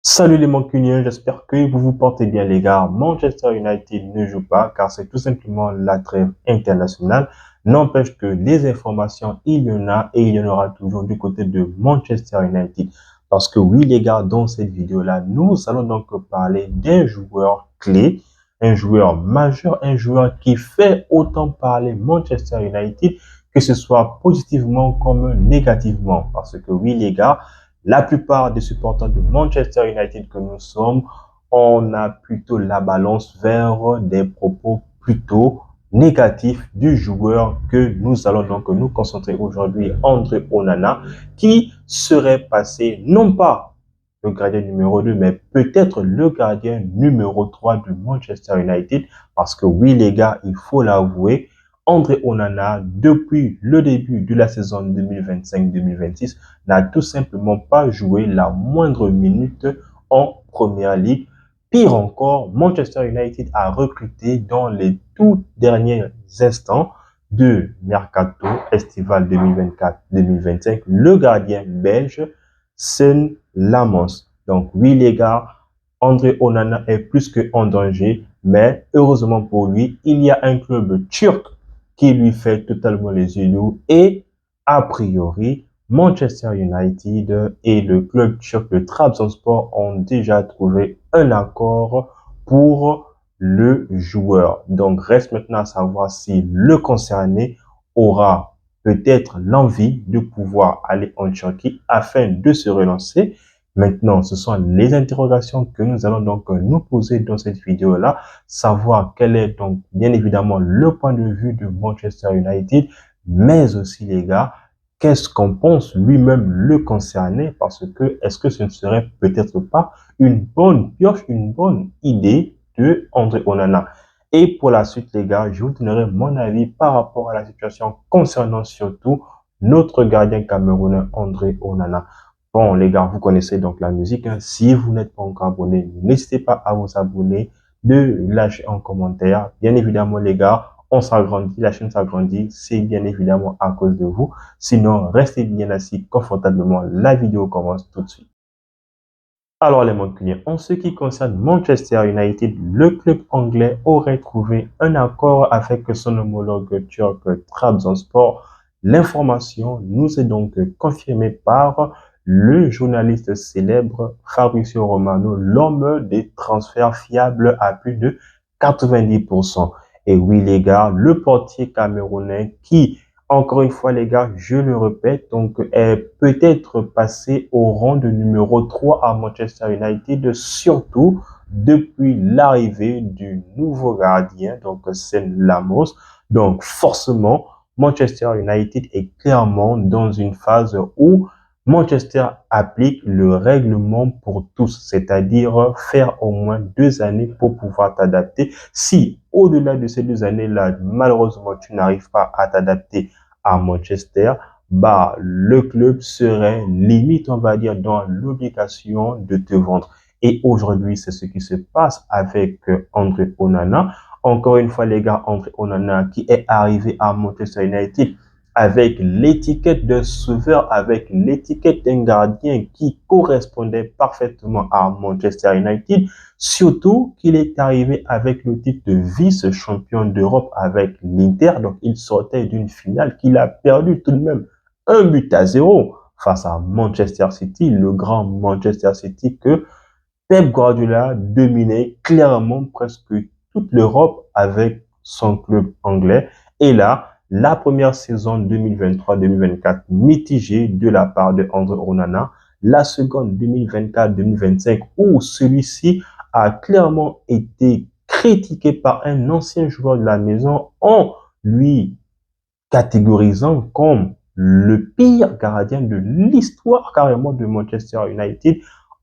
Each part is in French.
Salut les Mancuniens, j'espère que vous vous portez bien les gars. Manchester United ne joue pas car c'est tout simplement la trêve internationale. N'empêche que les informations, il y en a et il y en aura toujours du côté de Manchester United. Parce que oui les gars, dans cette vidéo-là, nous allons donc parler d'un joueur clé, un joueur majeur, un joueur qui fait autant parler Manchester United, que ce soit positivement comme négativement. Parce que oui les gars, la plupart des supporters de Manchester United que nous sommes, on a plutôt la balance vers des propos plutôt négatifs du joueur que nous allons donc nous concentrer aujourd'hui, André Onana, qui serait passé non pas le gardien numéro 2, mais peut-être le gardien numéro 3 de Manchester United, parce que oui les gars, il faut l'avouer, André Onana, depuis le début de la saison 2025-2026, n'a tout simplement pas joué la moindre minute en Première Ligue. Pire encore, Manchester United a recruté dans les tout derniers instants de Mercato estival 2024-2025 le gardien belge Sean Lamons. Donc oui les gars, André Onana est plus qu'en danger, mais heureusement pour lui, il y a un club turc qui lui fait totalement les yeux doux et a priori, Manchester United et le club turc de Trabzonspor ont déjà trouvé un accord pour le joueur. Donc, reste maintenant à savoir si le concerné aura peut-être l'envie de pouvoir aller en Turquie afin de se relancer. Maintenant, ce sont les interrogations que nous allons donc nous poser dans cette vidéo-là, savoir quel est donc bien évidemment le point de vue de Manchester United, mais aussi les gars, qu'est-ce qu'en pense lui-même le concerné, parce que est-ce que ce ne serait peut-être pas une bonne pioche, une bonne idée de André Onana. Et pour la suite les gars, je vous donnerai mon avis par rapport à la situation concernant surtout notre gardien camerounais André Onana. Bon les gars, vous connaissez donc la musique, hein. Si vous n'êtes pas encore abonné, n'hésitez pas à vous abonner, de lâcher un commentaire. Bien évidemment les gars, on s'agrandit, la chaîne s'agrandit, c'est bien évidemment à cause de vous. Sinon, restez bien assis confortablement, la vidéo commence tout de suite. Alors les Mancuniens, en ce qui concerne Manchester United, le club anglais aurait trouvé un accord avec son homologue turc Trabzonspor. L'information nous est donc confirmée par le journaliste célèbre Fabrizio Romano, l'homme des transferts fiables à plus de 90%. Et oui les gars, le portier camerounais qui, encore une fois les gars, je le répète, donc est peut-être passé au rang de numéro 3 à Manchester United, surtout depuis l'arrivée du nouveau gardien, donc c'est Lamos. Donc forcément, Manchester United est clairement dans une phase où Manchester applique le règlement pour tous, c'est-à-dire faire au moins 2 années pour pouvoir t'adapter. Si au-delà de ces 2 années-là, malheureusement, tu n'arrives pas à t'adapter à Manchester, bah, le club serait limite, on va dire, dans l'obligation de te vendre. Et aujourd'hui, c'est ce qui se passe avec André Onana. Encore une fois, les gars, André Onana qui est arrivé à Manchester United avec l'étiquette de sauveur, avec l'étiquette d'un gardien qui correspondait parfaitement à Manchester United, surtout qu'il est arrivé avec le titre de vice-champion d'Europe avec l'Inter, donc il sortait d'une finale qu'il a perdu tout de même 1-0 face à Manchester City, le grand Manchester City que Pep Guardiola dominait clairement presque toute l'Europe avec son club anglais. Et là, la première saison 2023-2024 mitigée de la part de André Onana, la seconde 2024-2025 où celui-ci a clairement été critiqué par un ancien joueur de la maison en lui catégorisant comme le pire gardien de l'histoire carrément de Manchester United,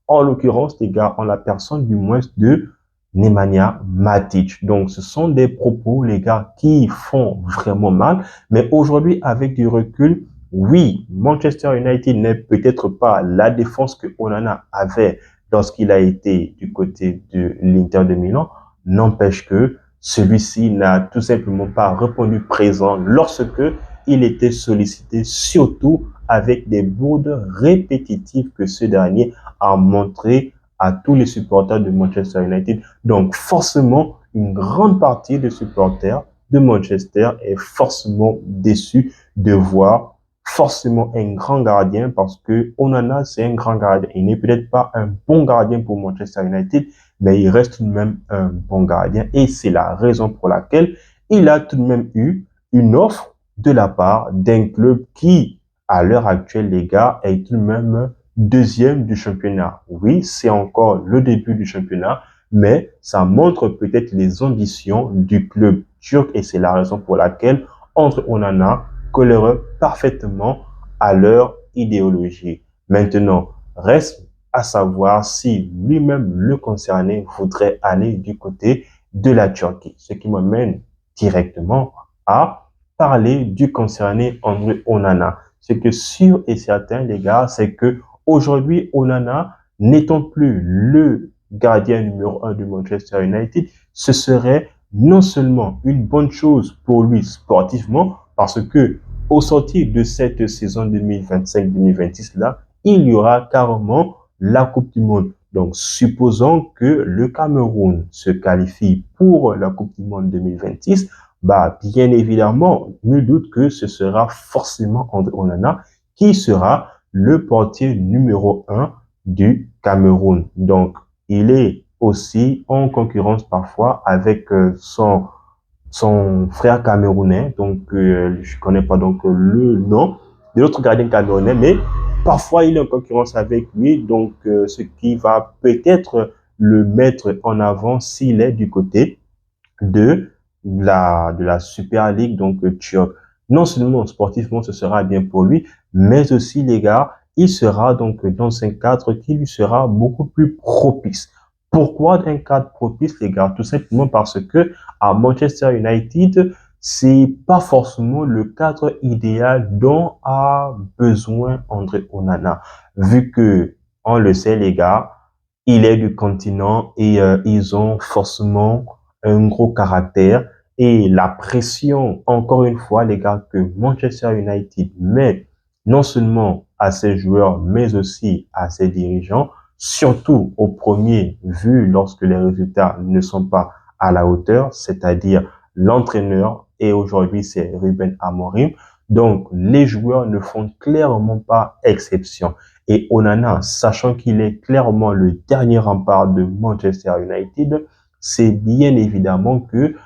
en l'occurrence les gars, en la personne du moins de Nemanja Matic. Donc ce sont des propos les gars qui font vraiment mal, mais aujourd'hui avec du recul, oui, Manchester United n'est peut-être pas la défense que Onana avait lorsqu'il a été du côté de l'Inter de Milan, n'empêche que celui-ci n'a tout simplement pas répondu présent lorsque il était sollicité, surtout avec des bourdes répétitives que ce dernier a montré à tous les supporters de Manchester United. Donc, forcément, une grande partie des supporters de Manchester est forcément déçu de voir forcément un grand gardien parce que Onana, c'est un grand gardien. Il n'est peut-être pas un bon gardien pour Manchester United, mais il reste tout de même un bon gardien et c'est la raison pour laquelle il a tout de même eu une offre de la part d'un club qui, à l'heure actuelle, les gars, est tout de même deuxième du championnat. Oui, c'est encore le début du championnat, mais ça montre peut-être les ambitions du club turc et c'est la raison pour laquelle entre Onana collerait parfaitement à leur idéologie. Maintenant, reste à savoir si lui-même, le concerné, voudrait aller du côté de la Turquie. Ce qui m'amène directement à parler du concerné André Onana. Ce que sûr et certain, les gars, c'est que aujourd'hui, Onana, n'étant plus le gardien numéro 1 de Manchester United, ce serait non seulement une bonne chose pour lui sportivement, parce que au sortir de cette saison 2025-2026 là, il y aura carrément la Coupe du Monde. Donc, supposons que le Cameroun se qualifie pour la Coupe du Monde 2026, bah, bien évidemment, nul doute que ce sera forcément André Onana qui sera le portier numéro 1 du Cameroun. Donc, il est aussi en concurrence parfois avec son frère camerounais. Donc, je connais pas donc le nom de l'autre gardien camerounais, mais parfois il est en concurrence avec lui. Donc, ce qui va peut-être le mettre en avant s'il est du côté de la Super League, donc turc. Non seulement sportivement, ce sera bien pour lui, mais aussi, les gars, il sera donc dans un cadre qui lui sera beaucoup plus propice. Pourquoi un cadre propice, les gars? Tout simplement parce que à Manchester United, c'est pas forcément le cadre idéal dont a besoin André Onana. Vu que, on le sait, les gars, il est du continent et ils ont forcément un gros caractère et la pression, encore une fois, les gars, que Manchester United met non seulement à ses joueurs, mais aussi à ses dirigeants, surtout au premier vu lorsque les résultats ne sont pas à la hauteur, c'est-à-dire l'entraîneur, et aujourd'hui c'est Ruben Amorim. Donc, les joueurs ne font clairement pas exception. Et Onana, sachant qu'il est clairement le dernier rempart de Manchester United, c'est bien évidemment que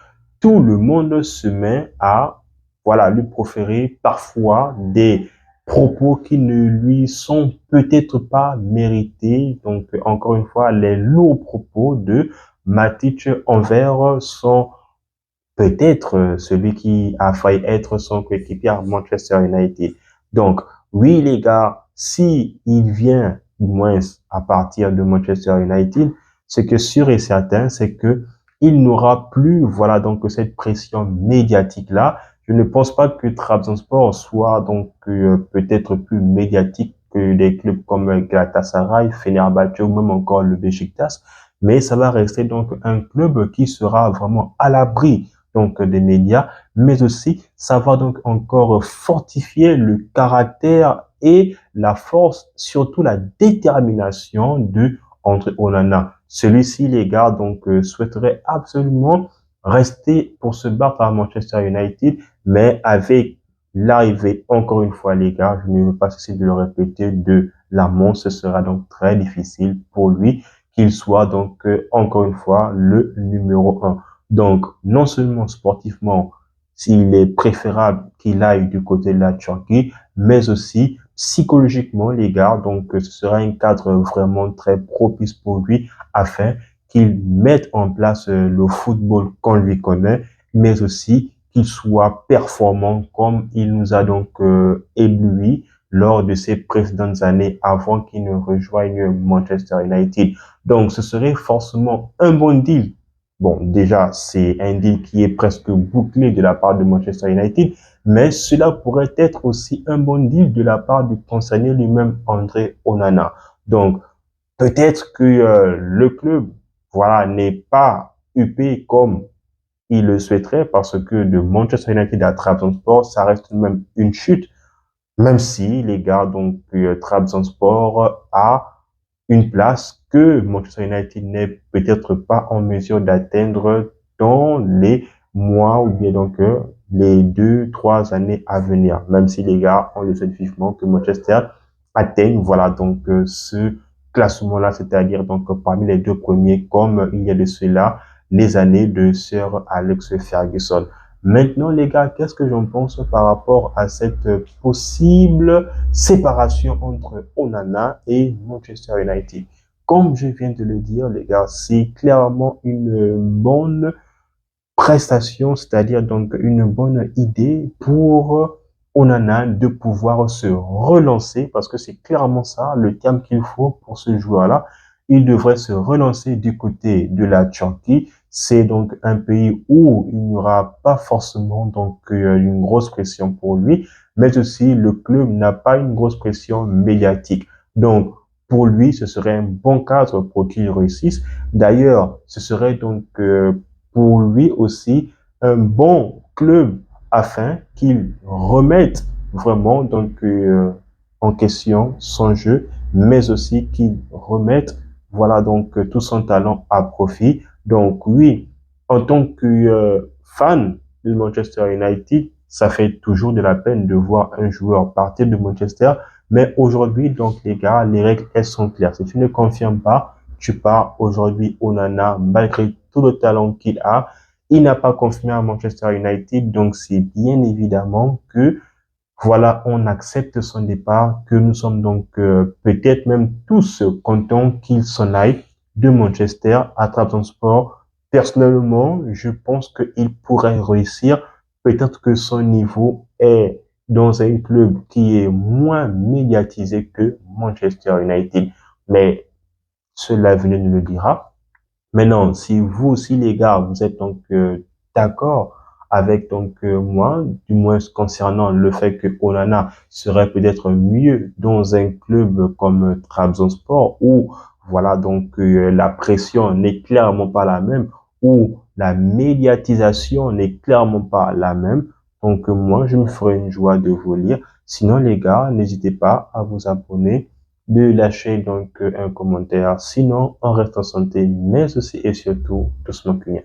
tout le monde se met à, voilà, lui proférer parfois des propos qui ne lui sont peut-être pas mérités. Donc, encore une fois, les lourds propos de Matic envers son, peut-être celui qui a failli être son coéquipier à Manchester United. Donc, oui, les gars, si il vient, du moins, à partir de Manchester United, ce que sûr et certain, c'est que il n'aura plus, voilà, donc, cette pression médiatique-là. Je ne pense pas que Trabzonspor soit, donc, peut-être plus médiatique que des clubs comme Galatasaray, Fenerbahçe ou même encore le Beşiktaş. Mais ça va rester, donc, un club qui sera vraiment à l'abri donc des médias, mais aussi ça va donc encore fortifier le caractère et la force, surtout la détermination de André Onana. Celui-ci, les gars, donc souhaiterait absolument rester pour se battre à Manchester United, mais avec l'arrivée, encore une fois, les gars, je ne veux pas cesser de le répéter, de Lamont, ce sera donc très difficile pour lui qu'il soit donc encore une fois le numéro 1. Donc, non seulement sportivement, s'il est préférable qu'il aille du côté de la Turquie, mais aussi psychologiquement, les gars. Donc, ce sera un cadre vraiment très propice pour lui afin qu'il mette en place le football qu'on lui connaît, mais aussi qu'il soit performant comme il nous a donc ébloui lors de ses précédentes années avant qu'il ne rejoigne Manchester United. Donc, ce serait forcément un bon deal. Bon, déjà, c'est un deal qui est presque bouclé de la part de Manchester United, mais cela pourrait être aussi un bon deal de la part du concerné lui-même, André Onana. Donc, peut-être que le club, voilà, n'est pas huppé comme il le souhaiterait parce que de Manchester United à Trabzonspor, ça reste même une chute, même si les gars, donc, Trabzonspor a une place que Manchester United n'est peut-être pas en mesure d'atteindre dans les mois ou bien donc les 2, 3 années à venir. Même si les gars, on le souhaite vivement que Manchester atteigne, voilà, donc ce classement-là, c'est-à-dire donc parmi les 2 premiers, comme il y a de cela les années de Sir Alex Ferguson. Maintenant, les gars, qu'est-ce que j'en pense par rapport à cette possible séparation entre Onana et Manchester United? Comme je viens de le dire, les gars, c'est clairement une bonne prestation, c'est-à-dire donc une bonne idée pour Onana de pouvoir se relancer, parce que c'est clairement ça le terme qu'il faut pour ce joueur-là. Il devrait se relancer du côté de la Turquie. C'est donc un pays où il n'y aura pas forcément donc une grosse pression pour lui, mais aussi le club n'a pas une grosse pression médiatique. Donc pour lui, ce serait un bon cadre pour qu'il réussisse. D'ailleurs, ce serait donc pour lui aussi un bon club afin qu'il remette vraiment donc en question son jeu, mais aussi qu'il remette voilà donc tout son talent à profit. Donc oui, en tant que fan de Manchester United, ça fait toujours de la peine de voir un joueur partir de Manchester. Mais aujourd'hui, donc les gars, les règles elles sont claires. Si tu ne confirmes pas, tu pars aujourd'hui Onana, malgré tout le talent qu'il a. Il n'a pas confirmé à Manchester United, donc c'est bien évidemment que voilà, on accepte son départ, que nous sommes donc peut-être même tous contents qu'il s'en aille de Manchester à Trabzonspor. Personnellement, je pense qu'il pourrait réussir. Peut-être que son niveau est dans un club qui est moins médiatisé que Manchester United. Mais seul l'avenir nous le dira. Maintenant, si vous aussi, les gars, vous êtes donc d'accord avec donc moi, du moins concernant le fait que Onana serait peut-être mieux dans un club comme Trabzonspor, où voilà donc la pression n'est clairement pas la même, où la médiatisation n'est clairement pas la même. Donc moi, je me ferai une joie de vous lire. Sinon, les gars, n'hésitez pas à vous abonner, de lâcher donc un commentaire. Sinon, on reste en santé, mais aussi et surtout, doucement clignon.